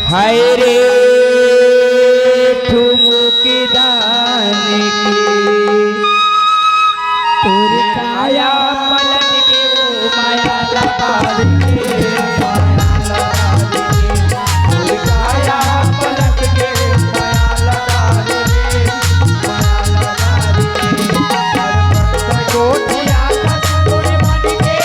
हाय रे ठुमुक दानी की तोर काया पलट के वो माया लगा दे तोर काया पलट के माया लगा दे कोठिया तोरे मन के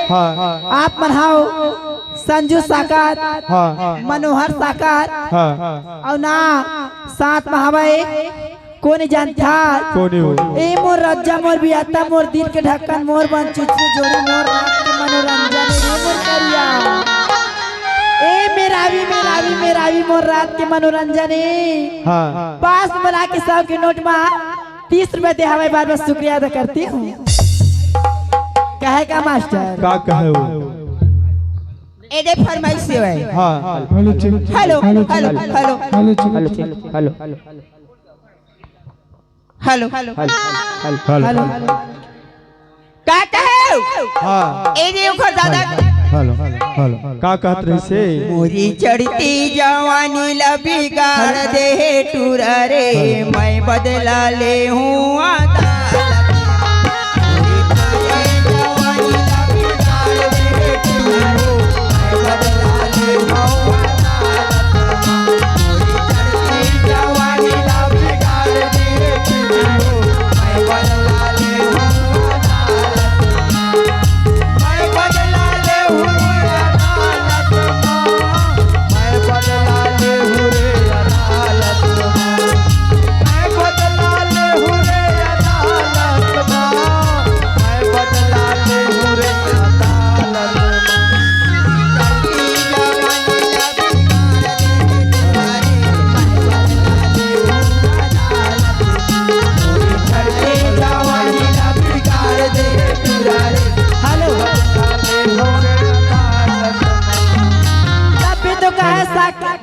आप मनाओ संजू साकार मनोहर साकार और ना साथ महावे कौन जानता ए मोर रज्जा मोर बियाता मोर दिल के ढक्कन मोर बन चुचू जोड़ी मोर रात के मनोरंजन ए मोर करिया ए मेरावी मोर रात के मनोरंजन पास मिला के 100 के नोट में 30 रुपए दे हमें बार बार शुक्रिया अदा करती हूँ। कहे का मास्टर का कहे वो ए दे फरमाइश है हां hello hello hello hello hello hello hello hello का कहे हां ए दे ओकर दादा हेलो हेलो का कहत रही से मोरी चढ़ती जवानी लबी गाड़ दे टूरा रे मैं बदला ले हूं आता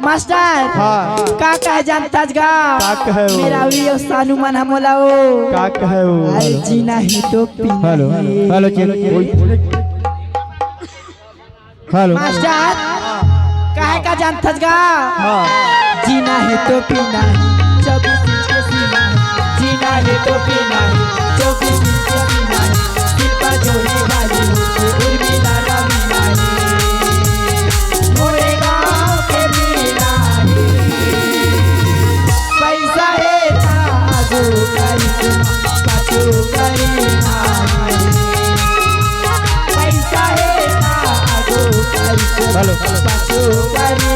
मास्टर का कहे जानता गा मेरा भी सानू मन हमलाओ का कहे वो अरे जीना ही तो पीना हेलो हेलो हेलो मास्टर कहे का जानता गा जीना है तो पीना 24 इंच के सीना जीना है तो पीना 24 इंच के सीना दिल पर जोड़ी वाली उर्मिला रवीना मोरे गाँव के मीना पैसा है ताजू करी काचू करी पैसा है ताजू करी हेलो काचू करी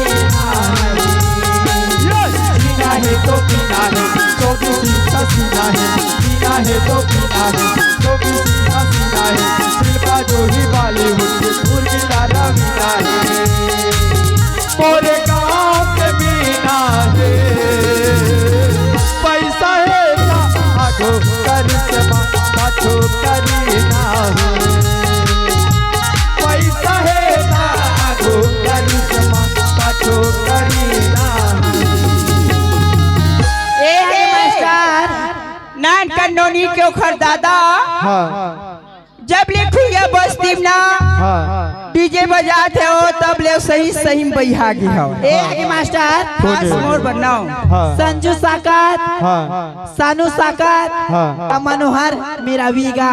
जीना है तो पीना है 24 इंच का सीना है जीना है तो पीना है 24 इंच का सीना है दिल का जोड़ी वाली उर्मिला रवीना है मोरे गाँव के बीना है पैसा है आगो करिश्मा पाछो करीना है पैसा है आगो करिश्मा पाछो करीना ए मास्टर नान कंडोनी के ओखर दादा जब ले खुया बस्ती ना डीजे बजाते हो तब ले सही सही बैहा गी हो ए मास्टर खास मोर बनाओ संजू साकार सानू साकार और मनोहर मेरा वीगा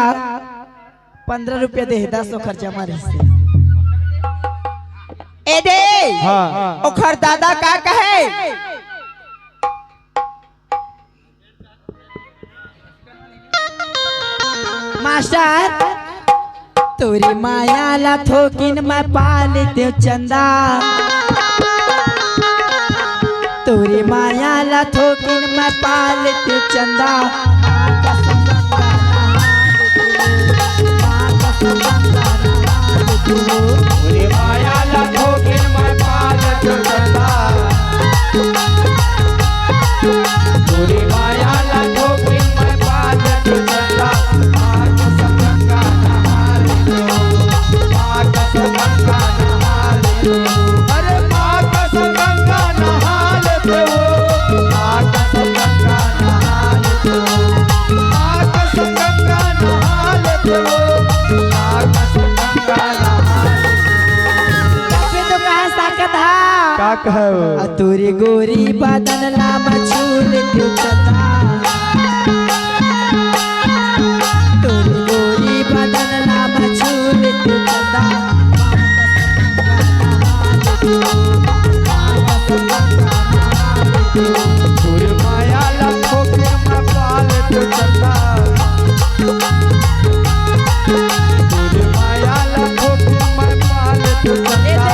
15 रुपया दे 10 खर्चा हमारे से ए दे ओखर दादा का कहे मास्टर तोरी माया ला थोकिन मैं पाल दे चंदा तोरी माया ला थोकिन मैं पाल दे चंदा तोरे माया ला थोकिन मैं पाल दे चंदा तोरे माया ला थोकिन मैं पाल दे चंदा अरे माँ कसम गंगा नहा लेते हो माँ कसम गंगा नहा लेते हो माँ कसम गंगा नहा लेते हो माँ कसम गंगा नहा फिर तो कहा साकत हा का कहो तोरी गोरी बदन नाम छूल दे चंदा तोरी गोरी बदन नाम छूल दे चंदा तोरे माया लाखों के मैं पाल दे चंदा तोरे माया लाखों के मैं पाल दे चंदा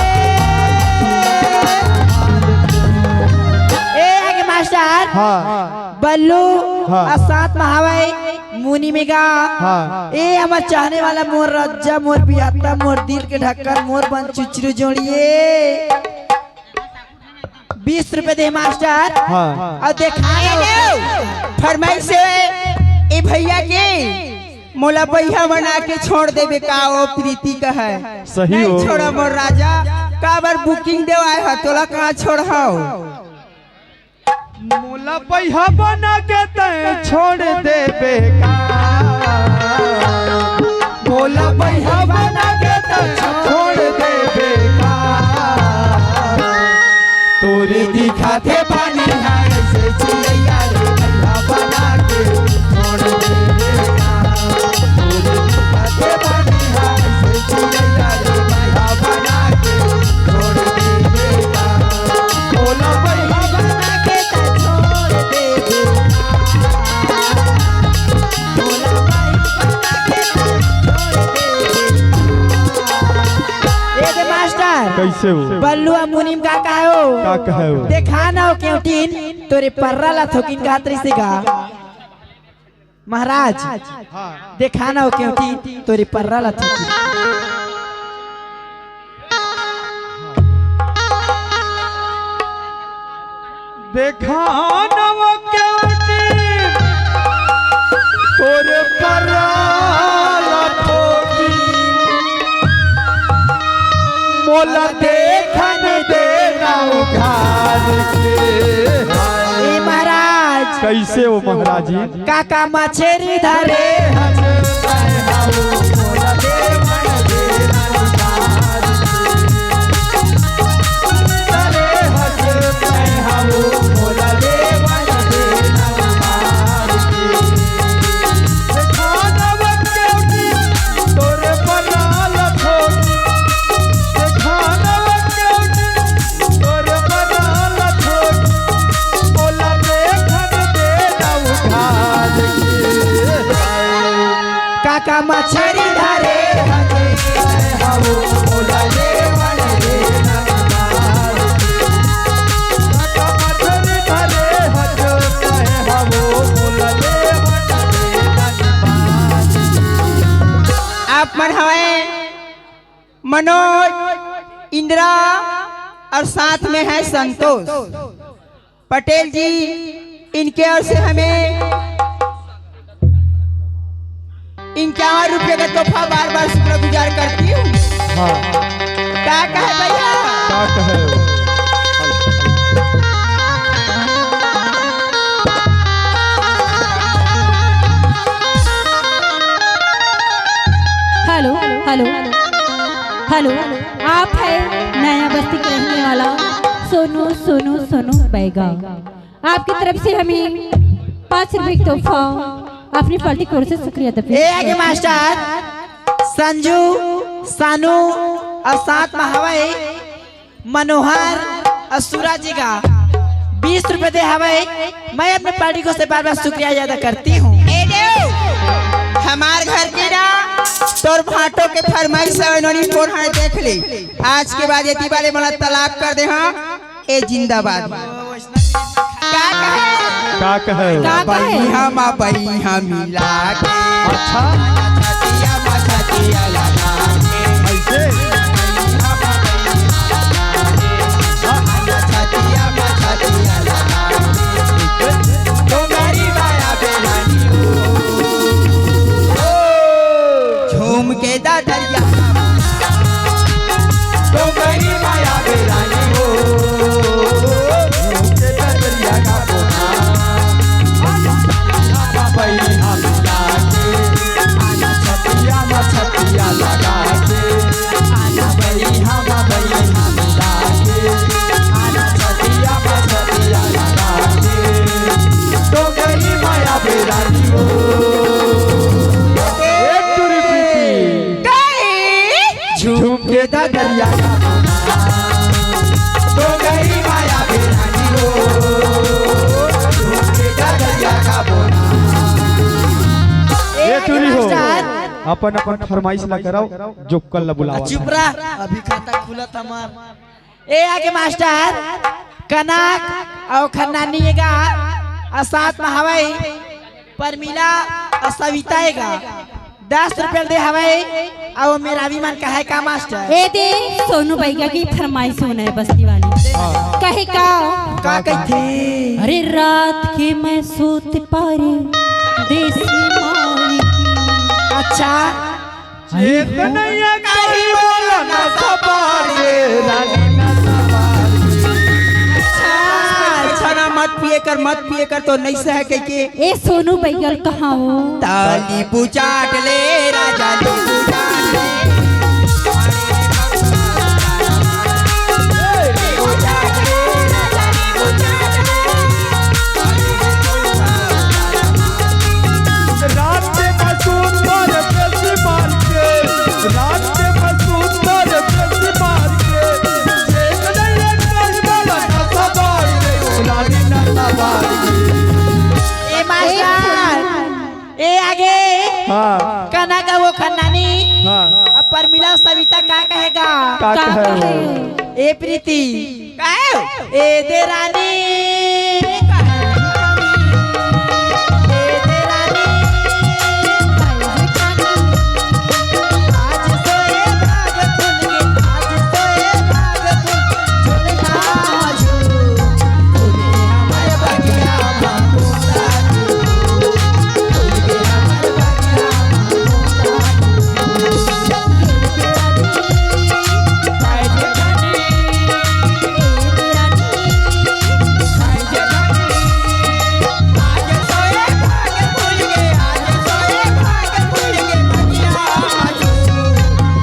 ए मास्टर बल्लू और साथ महावई मुनि में गा ए हमार चाहने वाला मोर रज्जा मोर बियाता मोर दिल के ढक्कन मोर बन चुचरू जोड़िए 20 रुपए दे मास्टर और देखा फरमाइश से ए भैया के मोला भैया बना के छोड़ देबे का ओ प्रीति का है सही नहीं हो छोड़ा मोर राजा का बार बुकिंग देवाए है तोला कहाँ छोड़ हो मोला पैहा बना के तय छोड़ दे बेकार मोला पैहा बना के तय छोड़ दे बेकार तोरे दिखाते पानी हाय से चिड़ैया रे पैहा बना के छोड़ दे बेकार तोरे दिखाते पानी हाय से चिड़ैया रे पैहा बना के छोड़ दे बेकार मोला पैहा बना के तय कैसे हो बल्लू और मुनीम का हो का कहे हो देखा ना हो क्योंटीन तोरे पर्रा ला थोकिन गात्री से गा महाराज देखा ना हो क्योंटीन तोरे पर्रा ला थोकिन देखा नव क्योंटी तोरे पराला ठोकी मोला देखन देना उघार के ए महाराज कैसे हो महाराज जी काका मछेरी धरे मोला देखन देना उघार के हज हो मोला देखन देना उघार के खानव क्योंटी तोरे पराला ठोकी खानव क्योंटी तोरे पराला ठोकी मोला देखन देना उघार के काका मछेरी धरे आप मन हवे मनोज, इंदिरा और साथ में है संतोष पटेल जी। इनके ओर से हमें 51 रुपये का तोहफा बार बार शुक्रगुजार करती हूँ। क्या कहे भैया? क्या कहे? हेलो हेलो हेलो, आप है नया बस्ती के रहने वाला सोनू सोनू सोनू बैगा। आपकी तरफ से हमें 5 रुपए की तोहफा अपनी पार्टी की ओर से शुक्रिया अदा ए आगे मास्टर संजू, सानू और साथ में हवाई मनोहर और सूरज जी का 20 रुपए दे हवाई। मैं अपने पार्टी को से बार बार शुक्रिया अदा करती हूँ। हमार घर की ना तोर भाटो के फरमाइश फोन है देख ली। आज के बाद यदि वाले मला तलाक कर दे। हाँ ए जिंदाबाद। क्या कहे? क्या कहे? बहिया मा बहिया मिला के अच्छा छतिया मा छतिया लगा के ऐसे छतिया मा छतिया लगा के डोंगरी बाया बेलानी झूम के दादरिया डोंगरी बाया बेलानी हो झूम के दादरिया का बोना बहिया मिला के आना छतिया मा छतिया लगा के आना बहिया मा बहिया मिला के आना छतिया मा छतिया लगा के डोंगरी माया बेलानी हो। एक टूरी प्रीति झूम के दादरिया का डोंगरी माया बेलानी हो झूम के दादरिया का बोना। ये टूरी हो अपन अपन फरमाइश ला कराओ जो कल ला बुलावा। चुप रहा, अभी खाता खुला तमार। ए आगे मास्टर कनक और खन्नानीगा और साथ में हवाई परमिला और सविताएगा 10 रुपए दे हवाई। और मेरा अभिमान का है का मास्टर? ए दे सोनू बैगा की फरमाइश होना है बस्ती वाली। कहे का कहते? अरे रात के मैं सोत पारे देसी माई की। अच्छा चेतनैया कहीं बोलो ना सवारे रानी ना सवारे। अच्छा ना मत पिए कर तो नहीं सह के ए सोनू बैगल कहाँ हो? ताली बुचाट ले राजा ली बुचाट ले। रात के मसूद पर पैसे मार के रात के मसूद पर पैसे मार के चेतनैया कहीं बोलो ना सवारे रानी ना सवारे। ए मास्टर ए आगे हाँ कनक वो खन्नानी हाँ और परमिला सविता का कहेगा? क्या का कहे? कहे? ए प्रीति काहे? ए दे रानी आज सोए भाग खुल के आज सोए भाग खुल झुलना झूले हमारे बगिया मांगूंगा झूल के हमारे बगिया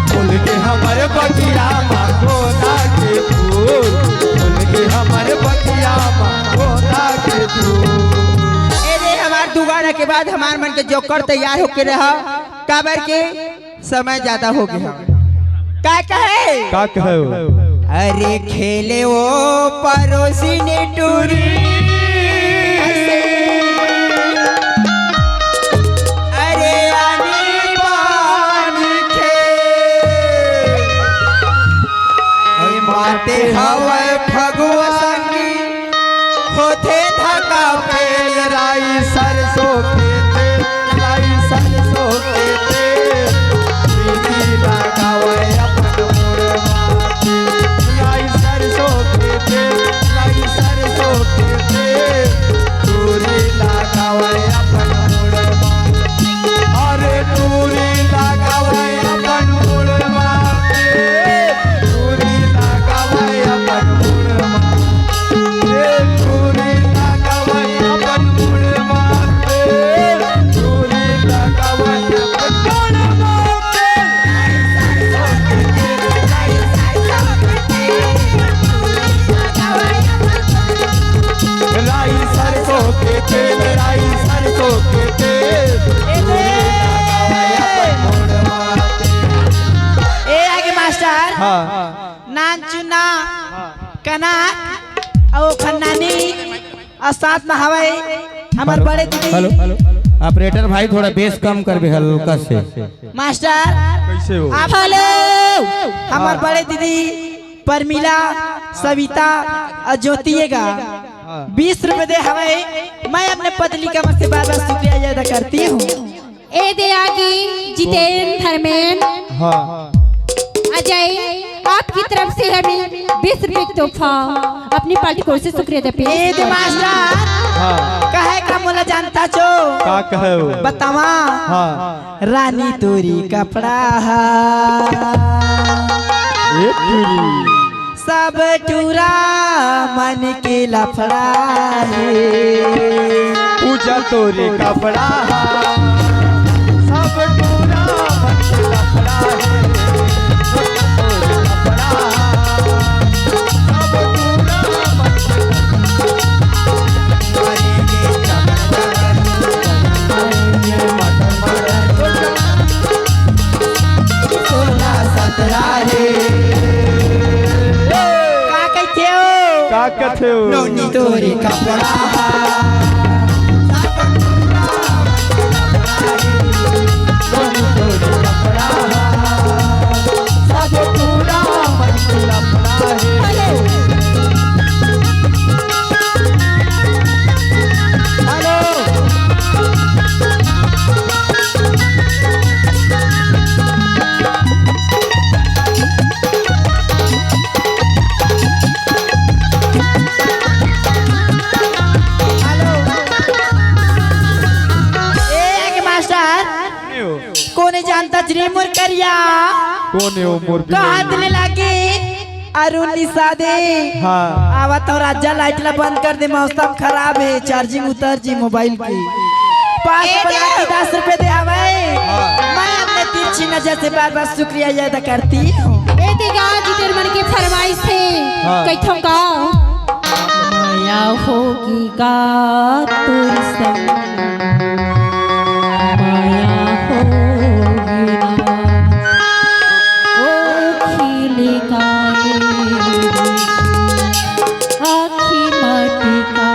फूल के हमारे बगिया मांगोना के फूल फूल के हमारे बगिया मांगोना के फूल। ए हमार दुगाना के बाद हमार मन के जोकर तैयार होके रहा। काबर के समय ज्यादा हो गया। क्या कहे? क्या कहे? अरे खेले वो पड़ोसी ने टूरी अरे आनी बानी खेल माते हवे फगुआ संगी होते धका फेल राई सरसों खेते लाई सरसों खेते प्रीति लगावे अपन कनक और खन्नानी और साथ में हवाई हमार बड़े दीदी। हेलो ऑपरेटर भाई थोड़ा बेस कम कर भी हल्का से। मास्टर कैसे हो? आप हमार बड़े दीदी परमिला सविता और ज्योतिएगा 20 रुपए दे हवाई। मैं अपने पतली कमर से बार बार शुक्रिया अदा करती हूँ। ए दयागी जितेंद्र धर्मेंद्र हाँ अजय आपकी तरफ से हमें 20 रुपए की तोहफा अपनी पार्टी को से शुक्रिया अदा ए दे मास्टर हाँ कहे का मोला जानता छो का कहे हो? बतावा हाँ रानी तोरी कपड़ा ये पूरी सब टूरा मन के लफड़ा है। पूजा तोरे कपड़ा सब टूरा मन के लफड़ा है। का कहते हो? नोनी तोरी कपड़ा कोने जानता जरी मोर करिया कौन है वो मोर कहा दिले लागे अरुण निसादे। हाँ आवा तो राजा लाइट ला बंद कर दे मौसम खराब है चार्जिंग उतर जी मोबाइल की 10 रुपए दे आवे। मैं अपने तिरछी नजर से बार बार शुक्रिया अदा करती हूँ। ए देगा जितेंद्र मन की फरमाइश से कैथों का माया होगी का तोरी संग माया होगी ना ओ खिलेगा आखी माटी का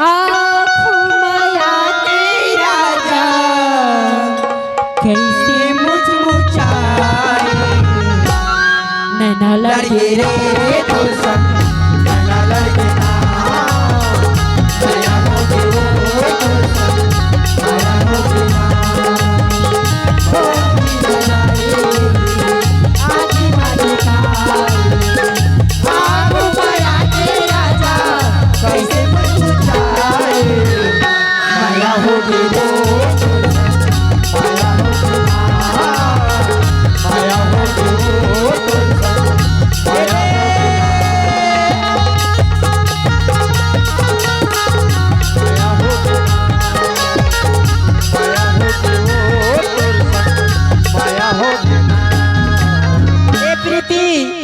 आँखों माया तेरा जा कैसे मुझमुचाए नैना लड़के रे तो सब नैना लड़के ना नया हो गए तो सब नया हो गया आखी माटी का आँखों माया तेरा जा कैसे मुझमुचाए नया हो गए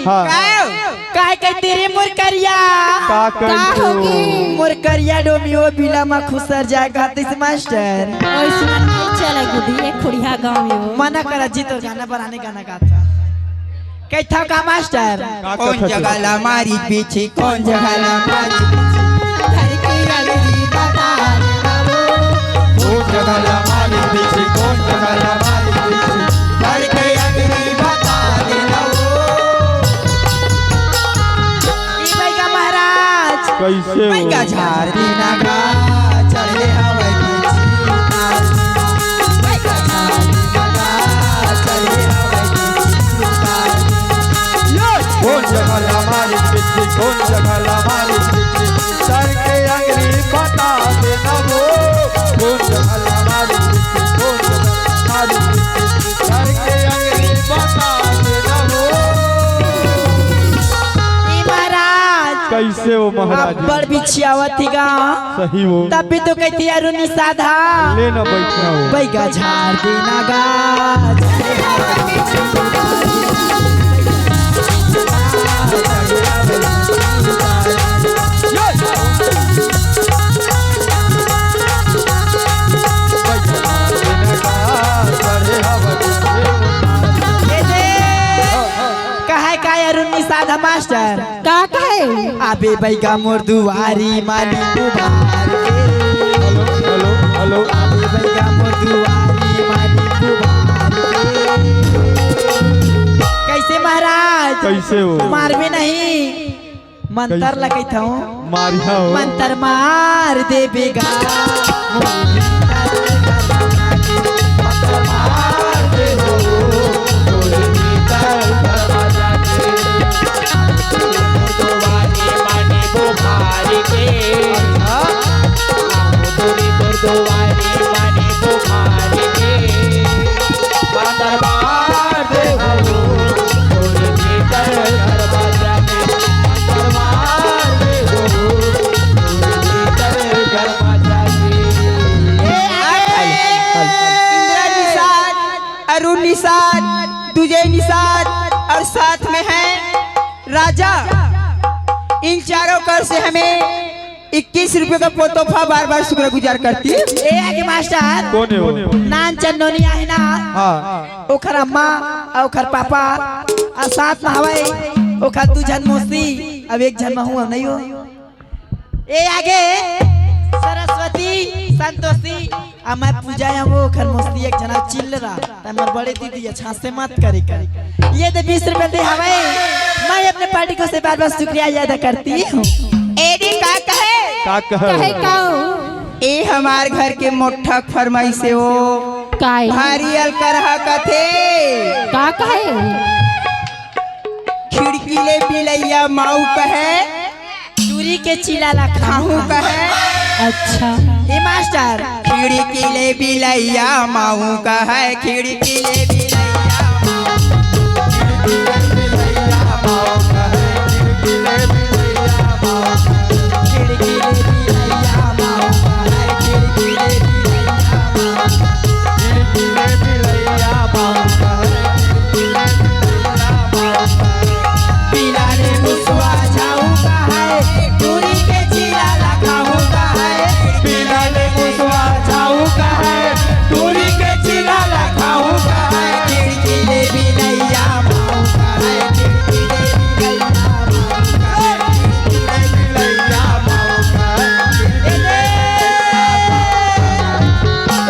हाँ काय कह तेरे मुरकरिया का का कहते होगी हो? मुरकरिया डोमियो बिला में खुसर जाए गाते से मास्टर और सुन नहीं चला गुदी एक खुड़िया गांव में वो मना करा जी तो गाना बनाने गाना गाता कैथा का मास्टर का कौन कहते हो? जगह ला मारी पीछे कौन जगह ला मारी घर की रंगी बता देना वो कौन जगह ला मारी पीछे कौन जगह ला मारी पीछे घर की रंगी बता देना वो ई भाई का महाराज कैसे मैं का हो? झाड़ देना गा चढ़े हवा की चिंगार मैं का झाड़ देना गा चढ़े हवा की चिंगार कौन जगह ला मारी पीछे कौन जगह ला मारी पीछे सर के अंगली बता देना वो कौन जगह ला मारी पीछे कौन जगह मारी पीछे सर के अंगली बता देना वो। ई महाराज कैसे हो महाराज? बड़ बिछियावत थी गा सही हो तब भी तो कहती अरुणी साधा लेना बैठना हो। बैगा झाड़ देना गा है मास्टर का कहे अबे बैगा मोर दुआरी माली बुबार के हेलो हेलो अबे बैगा मोर दुआरी माली बुबार के कैसे महाराज कैसे हो मारबे नहीं मंतर लगैत हूँ मारिया हो मंतर मार दे बेगा अरुण निषाद तुझे निषाद और साथ में है राजा। इन चारों कर से हमें 21 रुपए का तोहफा बार बार शुक्रगुजार करती है। ए आगे मास्टर कौन है वो नान चंदोनिया है ना हाँ ओखर अम्मा ओखर पापा और साथ में हवाई ओखर दू जन मौसी अब एक जन में हुआ नहीं हो। ए आगे सरस्वती संतोषी मैं पूजा वो ओखर मौसी एक जना चिल्ल रहा तमर बड़े दीदी अच्छा से मत करे करे ये तो 20 रुपए दे हवाई मैं अपने पार्टी को से बार बार शुक्रिया अदा करती हूँ। एडी का कहे कहे काओ ए हमार घर के मोठा फरमाई से हो काय हरियल करहा कथे का कहे खिड़की ले बिलैया माऊ कहे चूरी के चिला ला खाहू कहे। अच्छा ए मास्टर खिड़की ले बिलैया माऊ कहे खिड़की ले बिलैया खिड़की ले बिलैया माऊ कहे खिड़की ले बिलाले मुसवा जाऊ कहे चूरी के चिला ला खाहू कहे बिलाले मुसवा जाऊ का है दूरी के चिला लखाऊ का है खिड़की ले बिलैया माऊ कहे खिड़की ले बिलैया माऊ कहे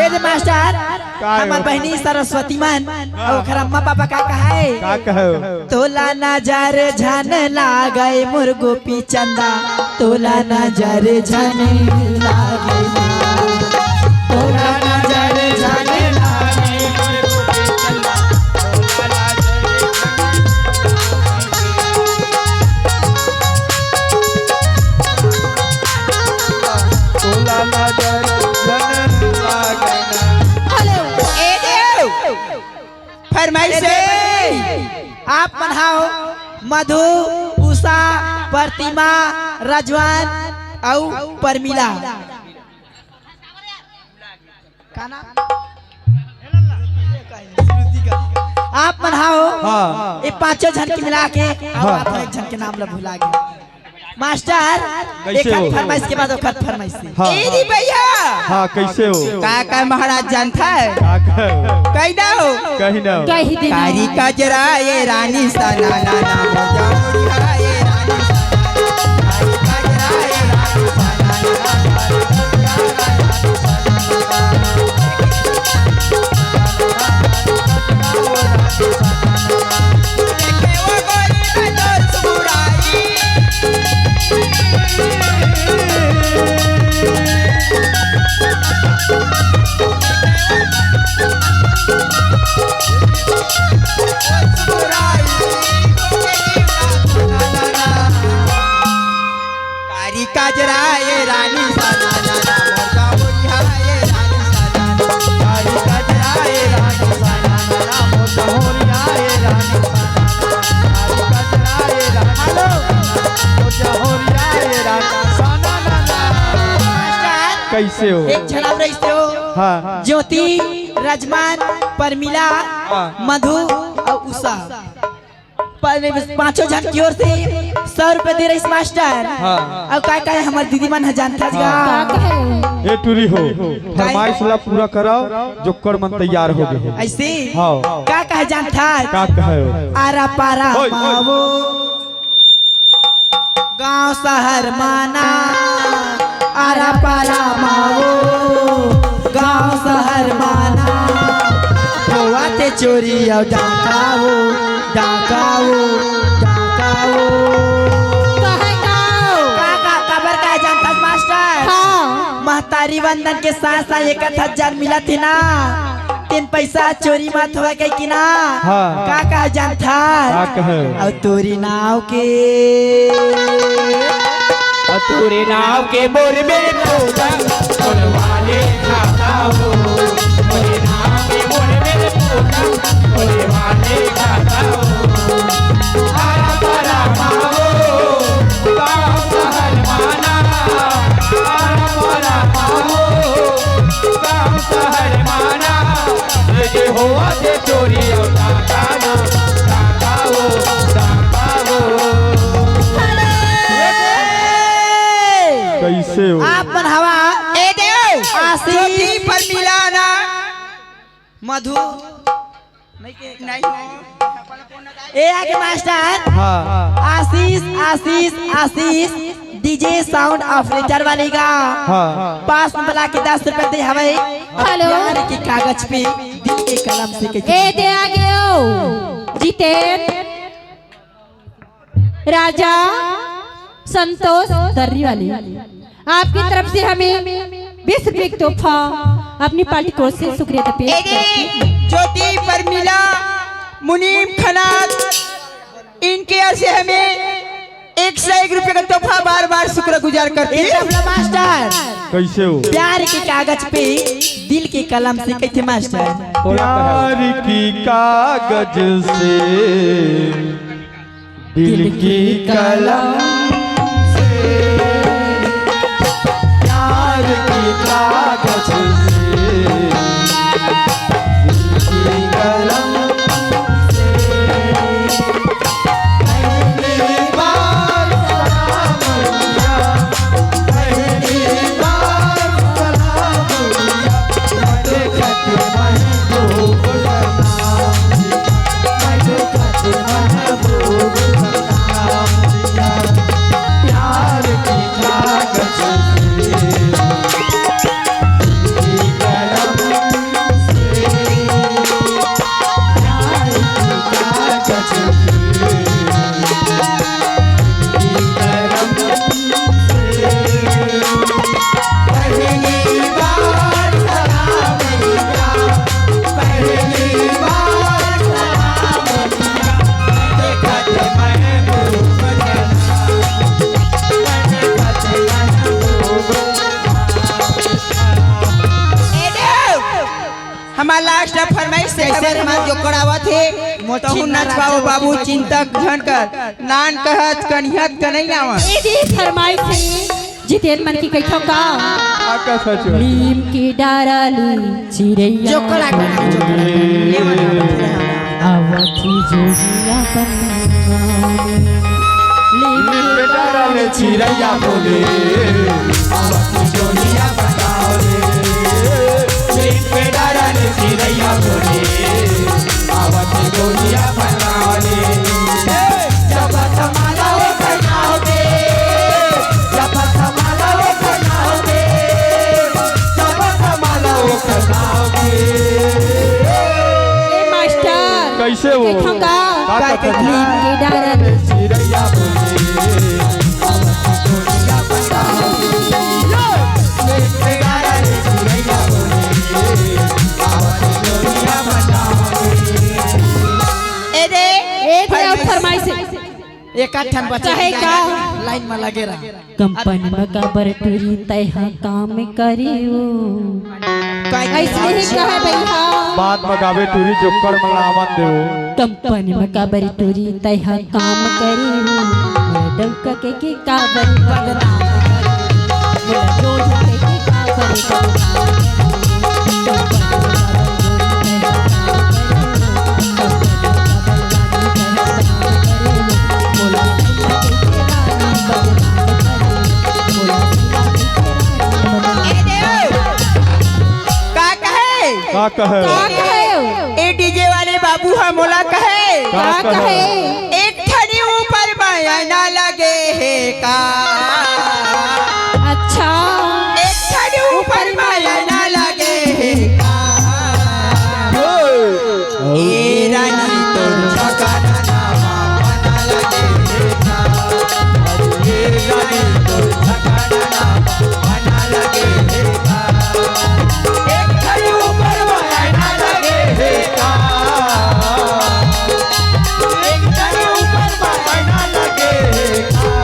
ए दे मास्टर हमार बहनी सरस्वती मान और ओकर अम्मा पापा का कहे का कहो तोला नजर झन लागे मोर गोपी चंदा तोला नजर झन लागे तोला नजर झन लागे मोर गोपी चंदा तोला नजर जन लागना ए देव फरमाइश से आप मनाओ मधु उषा प्रतिमा रजवान और परमिला आप मनाओ हाँ। ये पांचों जन के मिला के और एक जन के नाम ला भुला गए मास्टर एक कैसे हो? फरमाइश के बाद एक फरमाइश से हाँ। ए दी भैया हाँ कैसे हो का महाराज जानता है का कहो कैदा हो कहीं ना हो। कही दे कारी का जरा ये रानी सा ना ना ना मोजा मुड़िया ये रानी सा कारी का जरा ये रानी सा ना ना ना देखे वो गोरी में तो सुराई कारी काजरा ये रानी सा ना ना ना मोजा मुड़िया ये रानी सा ना ना कारी काजरा ये रानी सा ना ना ना मोजा मुड़िया ये रानी सा ना ना कारी काजरा ये रानी हेलो मोजा होरिया ये रानी साना ना ना मास्टर कैसे हो एक छलाव रही हो हाँ ज्योति रजमान परमिला मधु और उषा पांचों जन की ओर से 100 रुपए दे रही मास्टर हाँ। और का है हमारे दीदी मन जानता का कहे ये टूरी हो फरमाइश ला पूरा कराओ जो कर मन तैयार हो गए ऐसे हाँ। का जानता का कहो आरा पारा ओए, ओए। मावो गांव शहर माना आरा पारा माओ गांव शहर माना होवाते चोरी और डाकाओ डाकाओ डाकाओ कहे गाओ काका खबर का जानता मास्टर हाँ महतारी वंदन के साथ साथ 1000 मिला थी ना 3 पैसा चोरी मत हुआ कहीं की ना हाँ। काका जानता का कहे और तोरी नाव के तोरे नाव के बोर में पोगा बोलवाले खाता हो तोरे नाव के बोर में पोगा बोलवाले खाता हो आरा पारा माओ गाँव शहर माना आरा पारा माओ गाँव शहर माना ये हुआ दे चोरी और डाका हो डाका हो कैसे हो आप बनहवा ए दे आशीष पर मिलाना मधु नहीं ए आगे मास्टर हाँ आशीष आशीष आशीष डीजे साउंड ऑपरेटर वाले का हाँ पास में बुला के 10 रुपए दे हवे हेलो। प्यार के कागज पे दिल के कलम से के ए दे आगे ओ जितेन राजा संतोष दर्री वाली आपकी तरफ से हमें 20 रुपए का तोहफा अपनी पार्टी को से शुक्रिया पेश करती हूं। ज्योति पर मिला मुनीम खनात इनके ओर से हमें 101 रुपए का तोहफा बार बार शुक्र गुजार करती है मास्टर कैसे हो प्यार के कागज पे दिल के कलम से कहते मास्टर प्यार की कागज से दिल की कलम से प्यार की कागज से दिल की कलम से पहली बार सलाम दिया पहली बार सलाम दिया खत खत महबूब का नाम खत खत महबूब का नाम दिया प्यार की कागज से दिल की कलम से प्यार की कागज से दिल की कलम पहली बार सलाम दिया पहली बार सलाम दिया खत महबूब का खत महबूब हमारा लास्ट फरमाइश से खबर हम जो करावा थे तो नच बाबू बाबू चिंतक झनकर नान कहत कन्हत कन्हैया ए दे फरमाइश है जितेन मन की कहियो का आका सच है नीम की डाराली चिड़ैया जो करा आवती जोगिया बनवानी नीम की डाले चिड़ैया बोले आवती जोगिया बताओ रे पे डाले चिड़ैया बोले आवती जोगिया बताओ रे जब समाला हो बनाओगे जब समाला हो बनाओगे जब समाला हो बनाओगे ए मास्टर कैसे हो कहियो का का कहत नीम की डाराली चिड़ैया बोले आवती जोगिया बताओ पे डाले चिड़ैया बोले आवती जोगिया बताओ ए दे ए दे फरमाइश है एक आठन बचा चाहे का लाइन में लगे रहा कंपनी में काबर टूरी तैहा काम करियो ऐसे ही कहे भैया बात मगावे टूरी जोकर मलामन देओ कंपनी में काबर टूरी तैहा काम करियो मोरा डंका के काबर बदनाम मोरा जोड़ के काबर बदनाम का कहे का कहे का कहे ए डीजे वाले बाबू हम मोला कहे का कहे एक ठनी ऊपर में माया ना लगे है का अच्छा एक छड़ी ऊपर माया ना लगे है का ये रानी तो झगड़ा ना माना लगे है का ये रानी तो झगड़ा ना माना लगे है का एक छड़ी ऊपर माया ना लगे है का एक छड़ी ऊपर माया ना लगे है का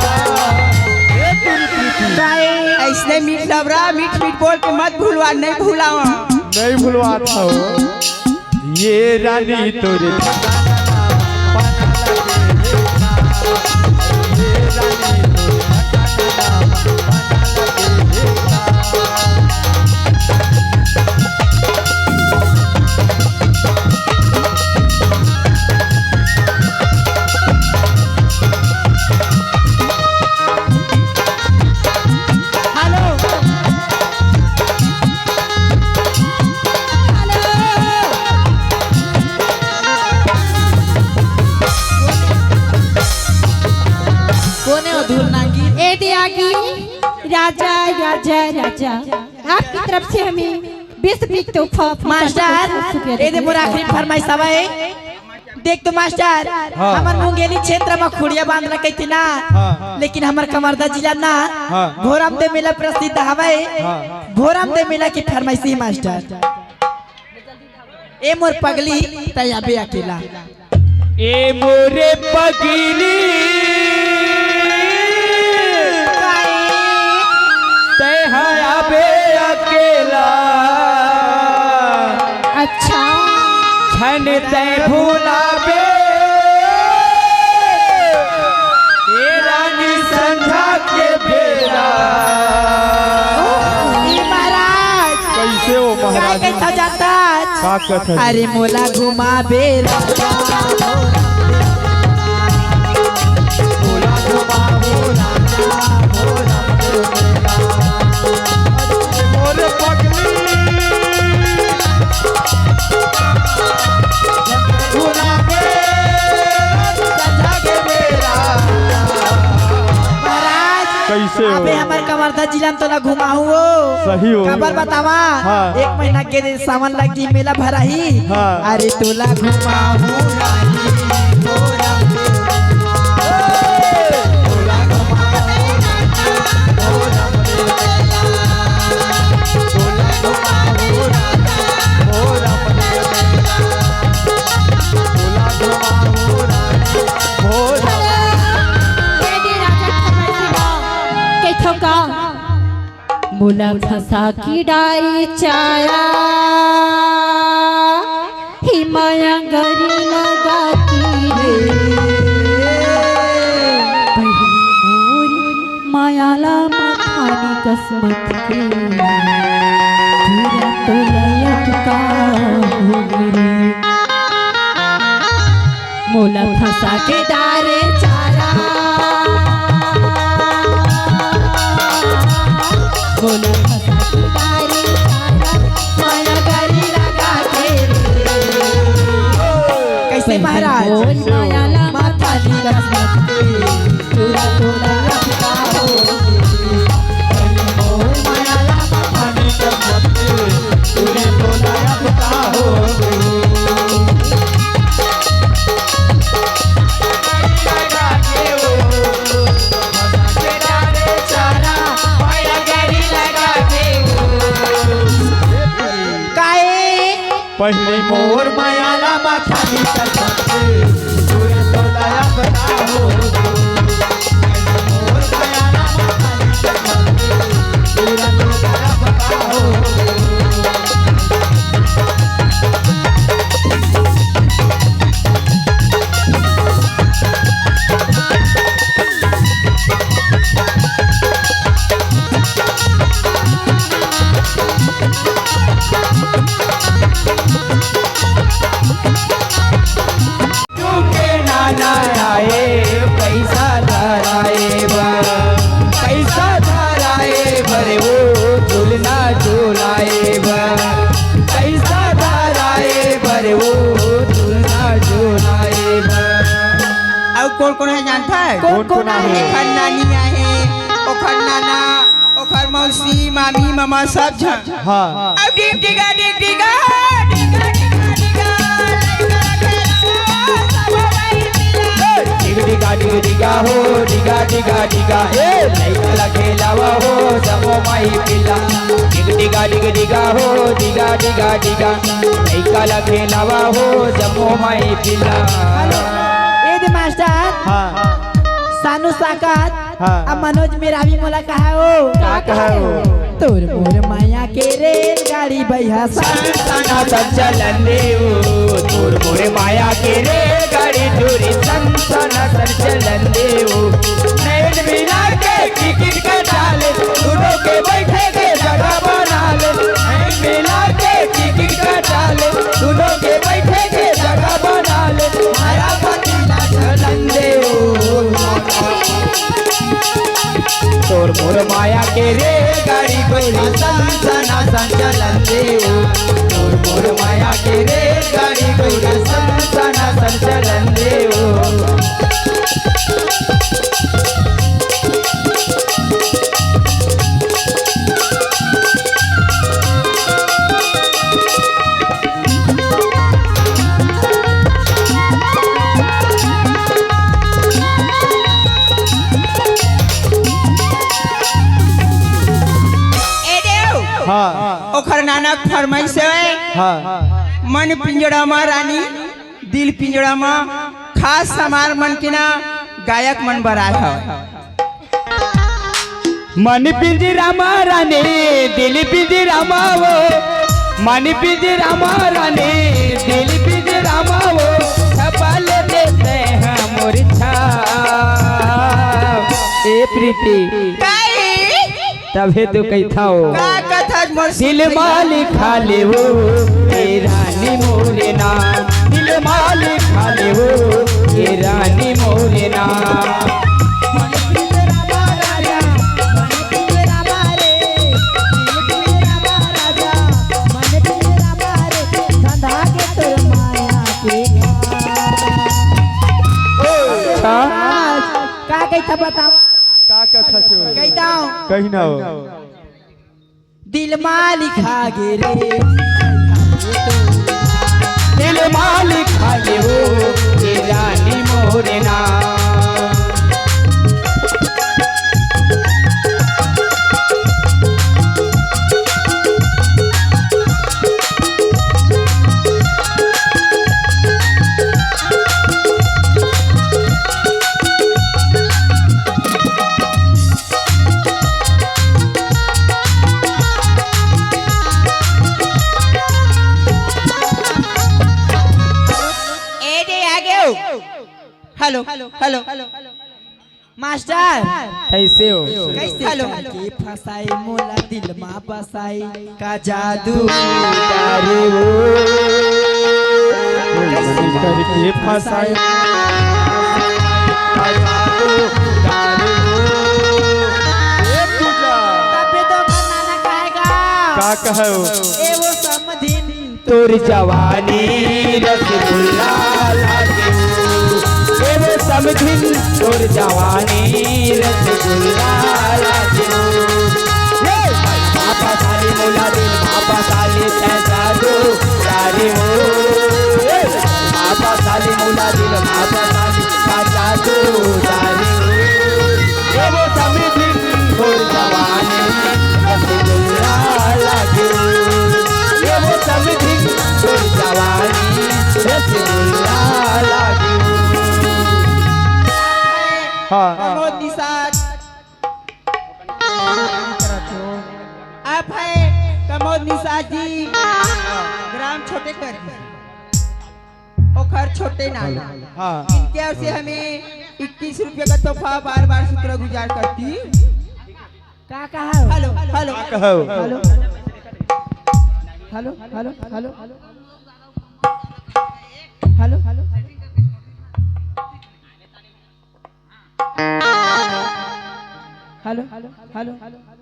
ऐसने मीठ लबरा मीठ मीठ बोल के मत भूलवा नहीं भूलावा नहीं भूलवाता हो ये रानी तोरे ए त्यागी राजा राजा राजा आपकी तरफ से हमें 20 रुपये तोहफा मास्टर ए दे मोर आखिरी फरमाइश हवे देख तो मास्टर हमर मुंगेली क्षेत्र में खुड़िया बांध रखे थी ना लेकिन हमर कमरदा जिला ना भोरम दे मेला प्रसिद्ध हवे भोरम दे मेला की फरमाइश ही मास्टर ए मोर पगली तयाबे अकेला ए मोरे पगली बे अकेला अच्छा छन ते भूलाबे ये रानी संझा के बेरा महाराज कैसे हो महाराज कैसा जाता का कथन अरे मोला घुमा बेरा कैसे हो अबे हमार कमरदा जिला में तो ना घुमाऊ सही हो खबर बतावा हाँ। एक महीना के सावन लगी मेला भरा ही हाँ। अरे तोला घुमाऊ बोला फंसा की डाई चाया हिमाया गरी लगा की मायाला माथानी कसमत के तो लयक का मोला फंसा के डारे चारा बोला फंसा के डारे चारा माया गरी लगा के कैसे महाराज मायाला माथानी कसमत के पूरा तोला रखता हो मायाला माथानी कसमत के पूरा तोला रखता हो पहले मोर मायाला माथानी कसमत के पूरा तोला रखता हो मोर मायाला माथानी कसमत के पूरा तोला रखता हो पैसा धराए भरे वो झूलना झूलाए अब कौन है जानता है? कौन है? ओखर नानिया है, ओखर नाना, ओखर मौसी, मामी, मामा सब झन। हाँ अब डिग डिगा डिगा हो डिगा ए लइका खेलावा हो जमो माई पिला डिगा हो डिगा लइका खेलावा हो जमो माई पिला। ए दे मास्टर हाँ सानू साकात हाँ। अब मनोज मेरा भी मोला कहा हो का कहा हो? तोर मोर माया के रेलगाड़ी बैहा सना चलन देव तोर मोरे माया के रे गाड़ी दूरी सना चलन देव नैन मिला के टिकट कटा ले दोनों के बैठे के जगह बना ले नैन मिला के टिकट कटा ले दोनों के बैठे के जगह बना ले माया पतिना चलन देव तोर मोर माया के रे गाड़ी गोरी सना संचलन देव तोर मोर माया के रे गाड़ी गोरी सना संचलन देव। हाँ ओखर नानक फरमाइश है हाँ मन पिंजड़ा में रानी दिल पिंजड़ा में खास समार मन के ना गायक मन बरात है। मन पिंजरा माराने दिल पिंजरा मावो मन पिंजरा माराने दिल पिंजरा मावो छपाल देते हैं मुरझा ए प्रीति तबे तो कहता हो का कथा मोर दिल मालिक खाले वो ए रानी मोरे ना दिल मालिक खाले वो ए रानी मोरे ना का कहता बताओ का कथा छो कहता हूँ कहीं ना हो दिल मालिक आगे रे दिल मालिक खाले वो ए रानी मोरे ना हेलो हेलो मास्टर कैसे हो कैसे हेलो। के फसाई मोला दिल मा बसाई का जादू तारे वो करके फसाए तबे तो नाना कहेगा का कहो ए वो समधिन तोर जवानी रसगुल्ला लागे वो ए वो समझिन तोर जवानी रसगुल्ला लागे ये पापा साली मोला दिल पापा साली तैसा दो तारे वो ये पापा साली मोला दिल पापा साली तैसा दो तारे वो ये वो समझिन तोर जवानी रसगुल्ला लागे ये वो समझिन तोर जवानी रसगुल्ला लागे हाँ प्रमोद निषाद आप है प्रमोद निषाद जी ग्राम छोटे कर ओखर छोटे नाला हाँ इनके ओर से हमें 21 रुपये का तोहफा बार बार शुक्र गुजार करती। का कहा हेलो हेलो कहो hello hello hello hello hello hello hello hello hello